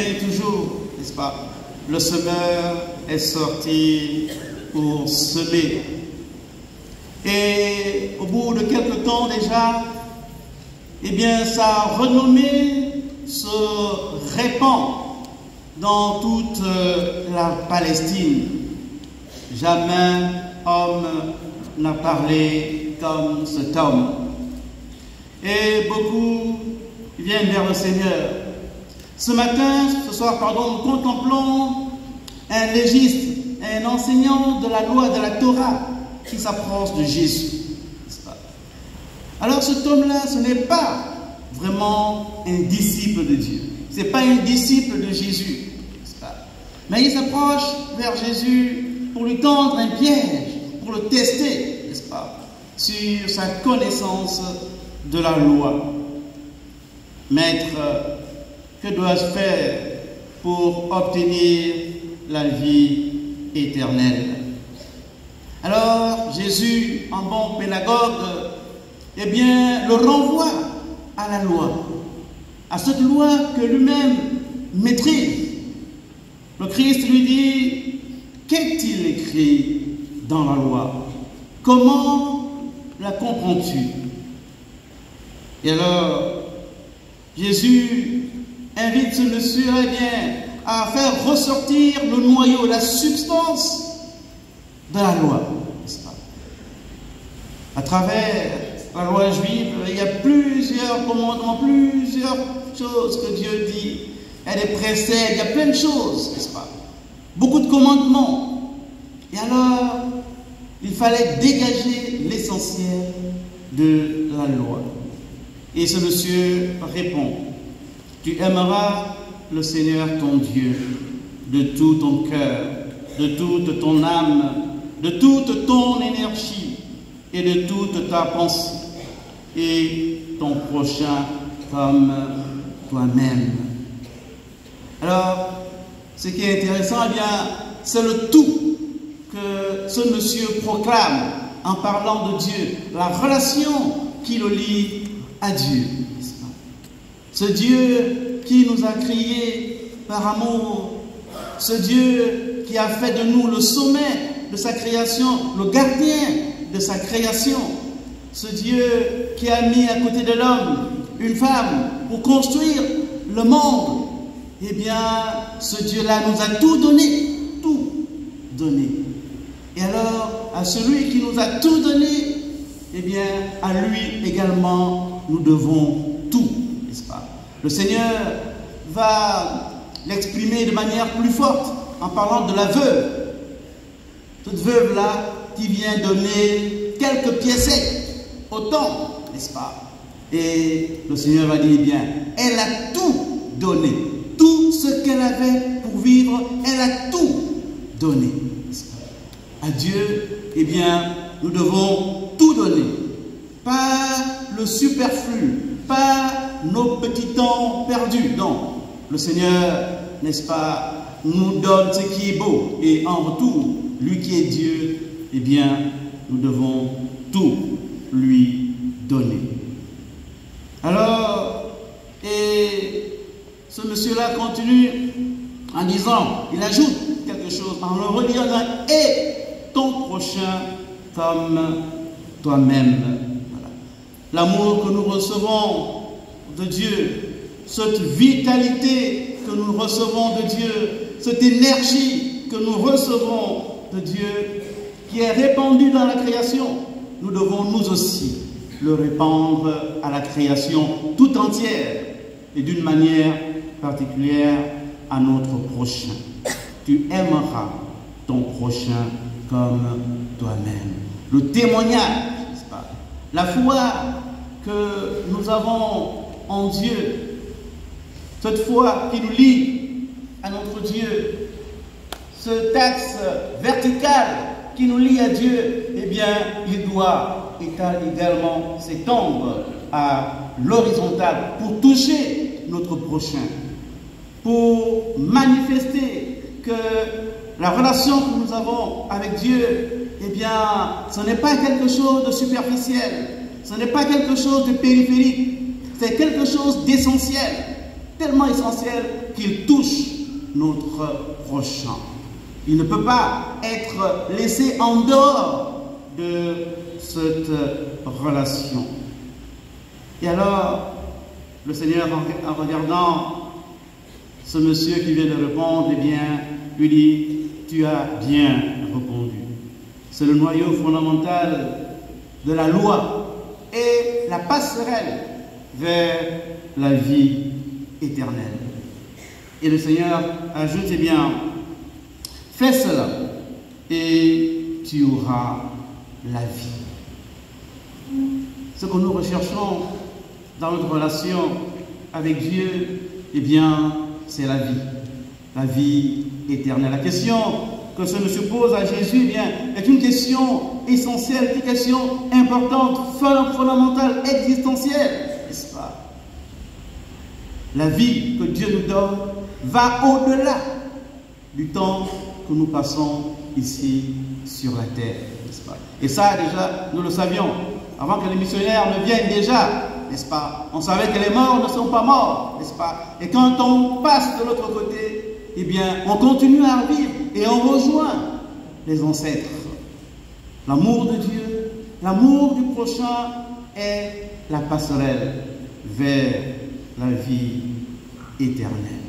dit toujours, n'est-ce pas, le semeur est sorti pour semer. Et au bout de quelque temps déjà, eh bien, sa renommée se répand dans toute la Palestine. Jamais homme n'a parlé comme cet homme. Et beaucoup viennent vers le Seigneur. Ce soir, nous contemplons un légiste, un enseignant de la loi, de la Torah, qui s'approche de Jésus. Alors cet homme-là, ce n'est pas vraiment un disciple de Dieu. Ce n'est pas un disciple de Jésus. Mais il s'approche vers Jésus pour lui tendre un piège, pour le tester, n'est-ce pas, sur sa connaissance de la loi. Maître, que dois-je faire pour obtenir la vie éternelle? Alors Jésus, en bon pédagogue, eh bien, le renvoie à la loi, à cette loi que lui-même maîtrise. Le Christ lui dit, qu'est-il écrit dans la loi? Comment la comprends-tu? Et alors, Jésus invite ce monsieur à faire ressortir le noyau, la substance de la loi. À travers la loi juive, il y a plusieurs commandements, plusieurs choses que Dieu dit. Il y a des préceptes, il y a plein de choses, n'est-ce pas? Beaucoup de commandements. Et alors, il fallait dégager l'essentiel de la loi. Et ce monsieur répond, tu aimeras le Seigneur ton Dieu de tout ton cœur, de toute ton âme, de toute ton énergie et de toute ta pensée, et ton prochain comme toi-même. Alors, ce qui est intéressant, eh bien, c'est le tout que ce monsieur proclame en parlant de Dieu, la relation qui le lie à Dieu. Ce Dieu qui nous a créés par amour, ce Dieu qui a fait de nous le sommet de sa création, le gardien de sa création, ce Dieu qui a mis à côté de l'homme une femme pour construire le monde. Eh bien, ce Dieu-là nous a tout donné, tout donné. Et alors, à celui qui nous a tout donné, eh bien, à lui également, nous devons tout, n'est-ce pas? Le Seigneur va l'exprimer de manière plus forte en parlant de la veuve. Cette veuve-là qui vient donner quelques piécettes au temple, n'est-ce pas? Et le Seigneur va dire, eh bien, elle a tout donné. Tout ce qu'elle avait pour vivre, elle a tout donné. À Dieu, eh bien, nous devons tout donner. Pas le superflu, pas nos petits temps perdus. Non, le Seigneur, n'est-ce pas, nous donne ce qui est beau. Et en retour, lui qui est Dieu, eh bien, nous devons tout lui donner. Alors, et ce monsieur-là continue en disant, il ajoute quelque chose, en le reliant, et ton prochain comme toi-même. Voilà. L'amour que nous recevons de Dieu, cette vitalité que nous recevons de Dieu, cette énergie que nous recevons de Dieu, qui est répandue dans la création, nous devons nous aussi le répandre à la création tout entière et d'une manière particulière à notre prochain. Tu aimeras ton prochain comme toi-même. Le témoignage, n'est-ce pas? La foi que nous avons en Dieu, cette foi qui nous lie à notre Dieu, cet axe vertical qui nous lie à Dieu, eh bien, il doit également s'étendre à l'horizontale pour toucher notre prochain, pour manifester que la relation que nous avons avec Dieu, eh bien, ce n'est pas quelque chose de superficiel, ce n'est pas quelque chose de périphérique, c'est quelque chose d'essentiel, tellement essentiel qu'il touche notre prochain. Il ne peut pas être laissé en dehors de cette relation. Et alors, le Seigneur, en regardant ce monsieur qui vient de répondre, eh bien, lui dit, tu as bien répondu. C'est le noyau fondamental de la loi et la passerelle vers la vie éternelle. Et le Seigneur ajoute, eh bien, fais cela et tu auras la vie. Ce que nous recherchons dans notre relation avec Dieu, eh bien, c'est la vie éternelle. La question que ce monsieur pose à Jésus, eh bien, est une question essentielle, une question importante, fondamentale, existentielle, n'est-ce pas? La vie que Dieu nous donne va au-delà du temps que nous passons ici sur la terre, n'est-ce pas? Et ça, déjà, nous le savions. Avant que les missionnaires ne viennent déjà, n'est-ce pas? On savait que les morts ne sont pas morts, n'est-ce pas? Et quand on passe de l'autre côté, eh bien, on continue à vivre et on rejoint les ancêtres. L'amour de Dieu, l'amour du prochain est la passerelle vers la vie éternelle.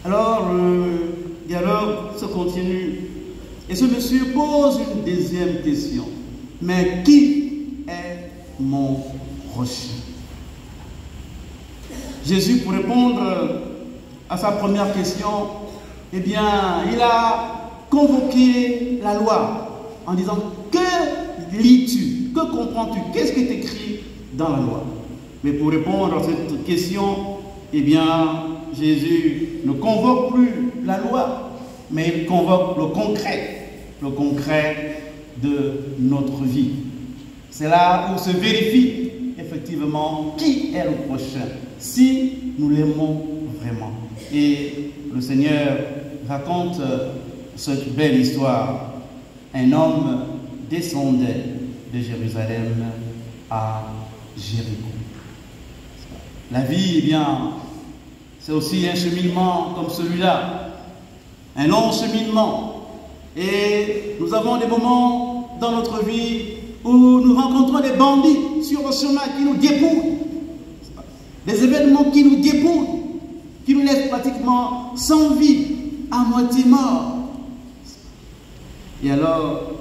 Alors, le dialogue se continue. Et ce monsieur pose une deuxième question. Mais qui est mon prochain? Jésus, pour répondre à sa première question, eh bien, il a convoqué la loi en disant, que lis-tu? Que comprends-tu? Qu'est-ce qui est écrit dans la loi? Mais pour répondre à cette question, eh bien, Jésus ne convoque plus la loi, mais il convoque le concret de notre vie. C'est là où se vérifie effectivement qui est le prochain, si nous l'aimons vraiment. Et le Seigneur raconte cette belle histoire. Un homme descendait de Jérusalem à Jéricho. La vie, eh bien, c'est aussi un cheminement comme celui-là, un long cheminement. Et nous avons des moments dans notre vie où nous rencontrons des bandits sur le chemin qui nous dépouillent, des événements qui nous dépouillent, qui nous laissent pratiquement sans vie, à moitié morts. Et alors,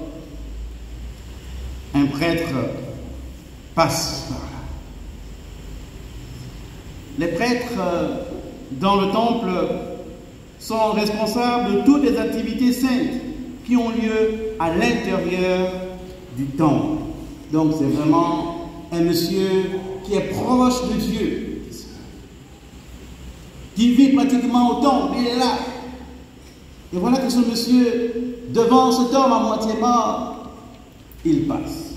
un prêtre passe par là. Les prêtres dans le temple sont responsables de toutes les activités saintes qui ont lieu à l'intérieur du temple. Donc c'est vraiment un monsieur qui est proche de Dieu, qui vit pratiquement au temple, il est là. Et voilà que ce monsieur, devant cet homme à moitié mort, il passe.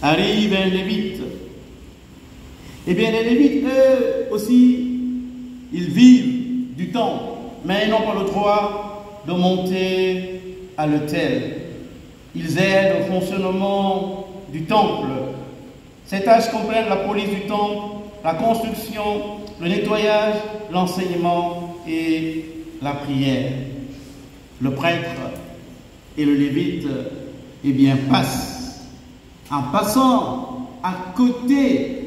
Arrive un lévite. Eh bien les lévites, eux aussi, ils vivent du temple, mais ils n'ont pas le droit de monter à l'autel. Ils aident au fonctionnement du temple. Ces tâches comprennent la police du temple, la construction, le nettoyage, l'enseignement et la prière. Le prêtre et le lévite, eh bien, passent. En passant à côté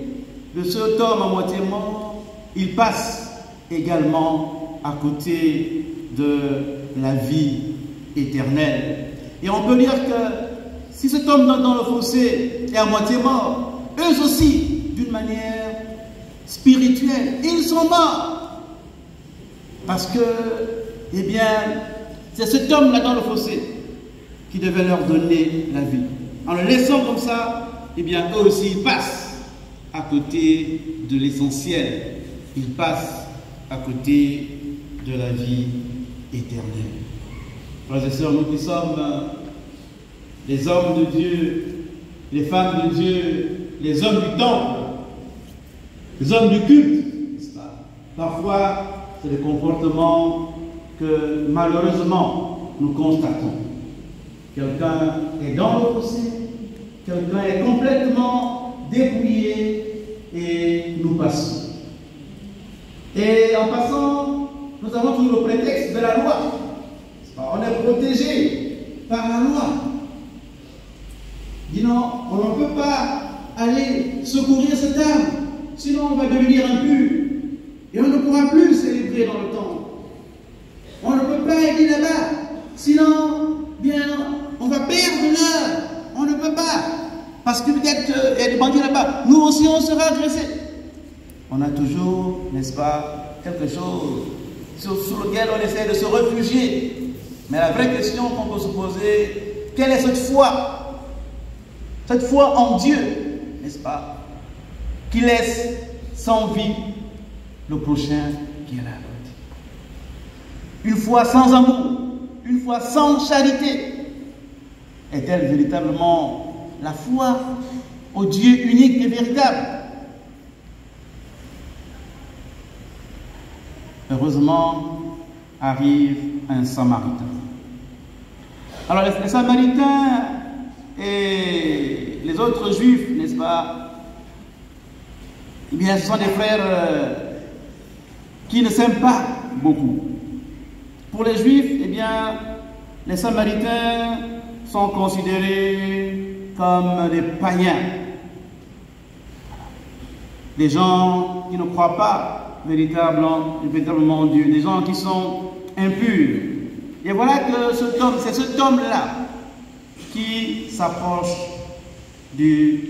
de cet homme à moitié mort, ils passent également à côté de la vie éternelle. Et on peut dire que si cet homme dans le fossé est à moitié mort, eux aussi, d'une manière spirituelle, ils sont morts. Parce que, eh bien, c'est cet homme-là dans le fossé qui devait leur donner la vie. En le laissant comme ça, eh bien, eux aussi, ils passent à côté de l'essentiel. Ils passent à côté de la vie éternelle. Frères et sœurs, nous qui sommes les hommes de Dieu, les femmes de Dieu, les hommes du temple, les hommes du culte, n'est-ce pas? Parfois, c'est des comportements que malheureusement nous constatons. Quelqu'un est dans le fossé, quelqu'un est complètement dépouillé et nous passons. Et en passant, nous avons toujours le prétexte de la loi. On est protégé par la loi. Dis non, on ne peut pas aller secourir cette âme, sinon on va devenir impur. Et on ne pourra plus célébrer dans le temple. On ne peut pas aller là-bas, sinon, bien, on va perdre l'heure. On ne peut pas. Parce que peut-être qu'il y a des bandits là-bas. Nous aussi, on sera agressés. On a toujours, n'est-ce pas, quelque chose sur lequel on essaie de se réfugier. Mais la vraie question qu'on peut se poser, quelle est cette foi? Cette foi en Dieu, n'est-ce pas, qui laisse sans vie le prochain qui est là. Une foi sans amour, une foi sans charité, est-elle véritablement la foi au Dieu unique et véritable? Heureusement, arrive un Samaritain. Alors les Samaritains et les autres Juifs, n'est-ce pas, eh bien ce sont des frères qui ne s'aiment pas beaucoup. Pour les Juifs, eh bien, les Samaritains sont considérés comme des païens, des gens qui ne croient pas véritablement en Dieu, des gens qui sont impurs. Et voilà que c'est cet homme-là qui s'approche de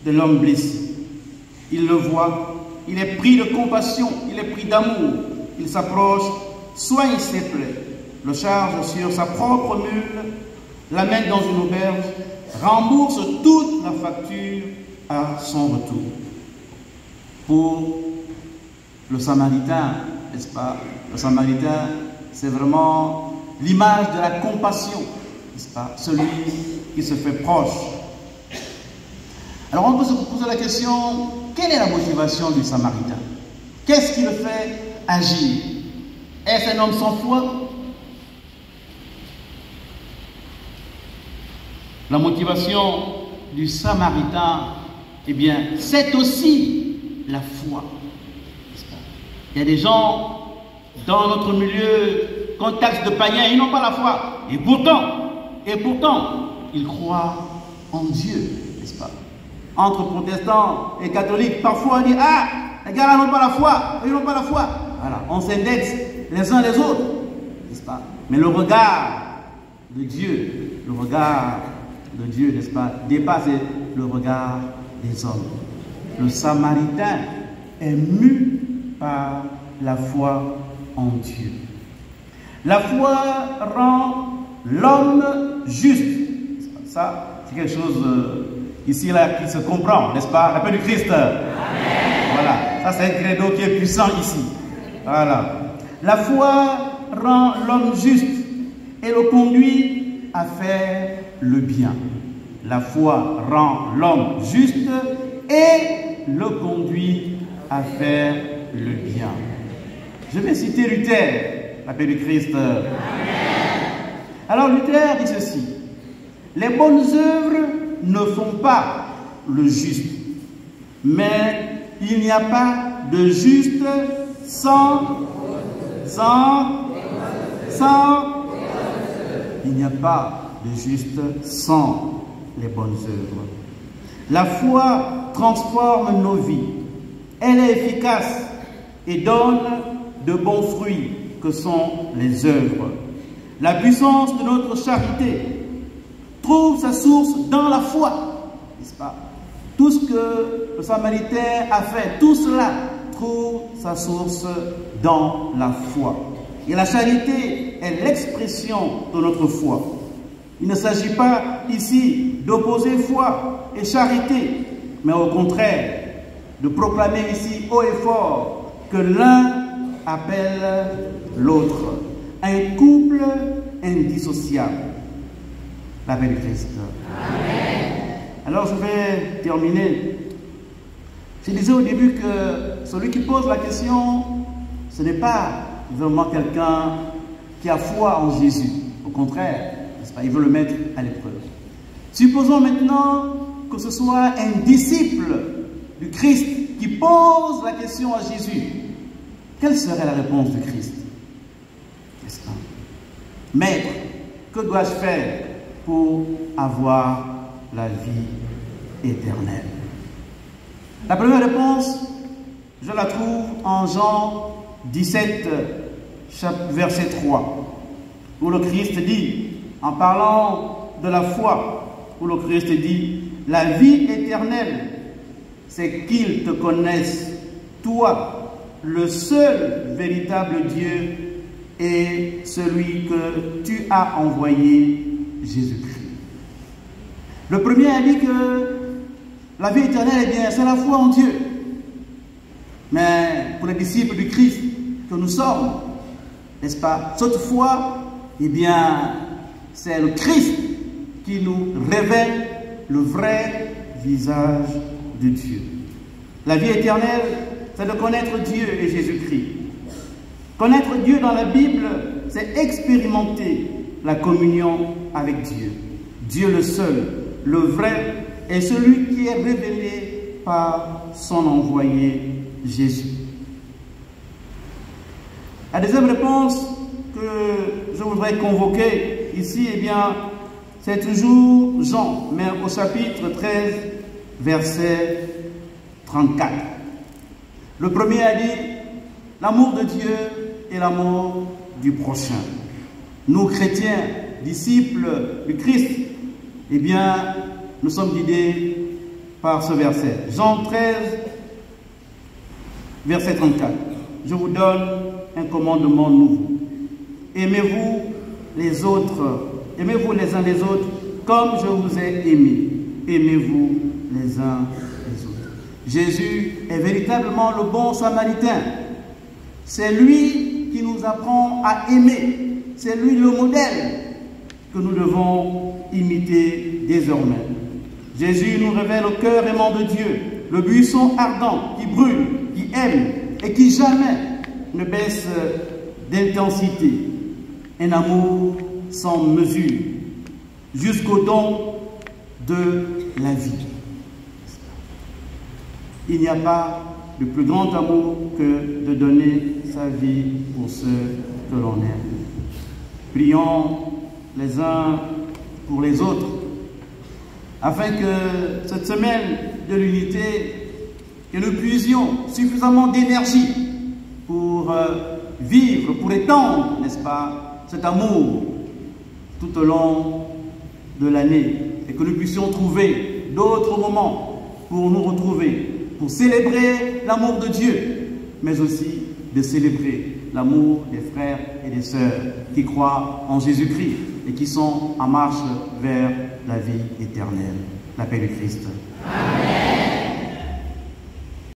l'homme blessé. Il le voit, il est pris de compassion, il est pris d'amour, il s'approche, soigne ses plaies, le charge sur sa propre mule, l'amène dans une auberge, rembourse toute la facture à son retour. Pour le Samaritain, n'est-ce pas? Le Samaritain, c'est vraiment l'image de la compassion, n'est-ce pas? Celui qui se fait proche. Alors on peut se poser la question, quelle est la motivation du Samaritain? Qu'est-ce qui le fait agir? Est-ce un homme sans foi? La motivation du Samaritain, eh bien, c'est aussi la foi. Il y a des gens dans notre milieu qu'on taxe de païens, ils n'ont pas la foi. Et pourtant, ils croient en Dieu, n'est-ce pas? Entre protestants et catholiques, parfois on dit, ah, les gars là n'ont pas la foi, ils n'ont pas la foi. Voilà, on s'indexe les uns les autres, n'est-ce pas? Mais le regard de Dieu, n'est-ce pas, dépasse le regard des hommes. Le Samaritain est mu par la foi en Dieu. La foi rend l'homme juste. Ça, c'est quelque chose ici là qui se comprend, n'est-ce pas? La paix du Christ. Amen. Voilà, ça c'est un credo qui est puissant ici. Voilà. La foi rend l'homme juste et le conduit à faire le bien. La foi rend l'homme juste et le conduit à faire le bien. Je vais citer Luther, la paix du Christ. Amen. Alors Luther dit ceci: les bonnes œuvres ne font pas le juste, mais il n'y a pas de juste il n'y a pas de juste sans les bonnes œuvres. La foi transforme nos vies. Elle est efficace et donne de bons fruits que sont les œuvres. La puissance de notre charité trouve sa source dans la foi, n'est-ce pas? Tout ce que le Samaritain a fait, tout cela trouve sa source dans la foi. Et la charité est l'expression de notre foi. Il ne s'agit pas ici d'opposer foi et charité, mais au contraire, de proclamer ici haut et fort que l'un appelle l'autre. Un couple indissociable. La paix du Christ. Amen. Alors je vais terminer. Je disais au début que celui qui pose la question, ce n'est pas vraiment quelqu'un qui a foi en Jésus. Au contraire, n'est-ce pas, il veut le mettre à l'épreuve. Supposons maintenant que ce soit un disciple du Christ qui pose la question à Jésus. quelle serait la réponse de Christ? N'est-ce pas? Maître, que dois-je faire pour avoir la vie éternelle? La première réponse, je la trouve en Jean 17, verset 3, où le Christ dit, en parlant de la foi, où le Christ dit, la vie éternelle, c'est qu'ils te connaissent, toi, le seul véritable Dieu, et celui que tu as envoyé, Jésus-Christ. Le premier a dit que la vie éternelle, eh bien, c'est la foi en Dieu. Mais pour les disciples du Christ que nous sommes, n'est-ce pas, cette foi, eh bien, c'est le Christ qui nous révèle le vrai visage de Dieu. La vie éternelle, c'est de connaître Dieu et Jésus-Christ. Connaître Dieu dans la Bible, c'est expérimenter la communion avec Dieu. Dieu le seul, le vrai, est celui qui est révélé par son envoyé Jésus. La deuxième réponse que je voudrais convoquer ici, eh bien, c'est toujours Jean, mais au chapitre 13, verset 34. Le premier a dit, l'amour de Dieu et l'amour du prochain. Nous, chrétiens, disciples du Christ, eh bien, nous sommes guidés par ce verset. Jean 13, verset 34. Je vous donne un commandement nouveau. Aimez-vous les autres, aimez-vous les uns les autres comme je vous ai aimés. Aimez-vous les uns les autres. Jésus est véritablement le bon samaritain. C'est lui qui nous apprend à aimer. C'est lui le modèle que nous devons imiter désormais. Jésus nous révèle le cœur aimant de Dieu, le buisson ardent qui brûle, qui aime et qui jamais ne baisse d'intensité. Un amour sans mesure, jusqu'au don de la vie. Il n'y a pas de plus grand amour que de donner sa vie pour ceux que l'on aime. Prions les uns pour les autres, afin que cette semaine de l'unité, que nous puisions suffisamment d'énergie pour vivre, pour étendre, n'est-ce pas, cet amour tout au long de l'année, et que nous puissions trouver d'autres moments pour nous retrouver, pour célébrer l'amour de Dieu, mais aussi de célébrer l'amour des frères et des sœurs qui croient en Jésus-Christ et qui sont en marche vers la vie éternelle. La paix du Christ. Amen.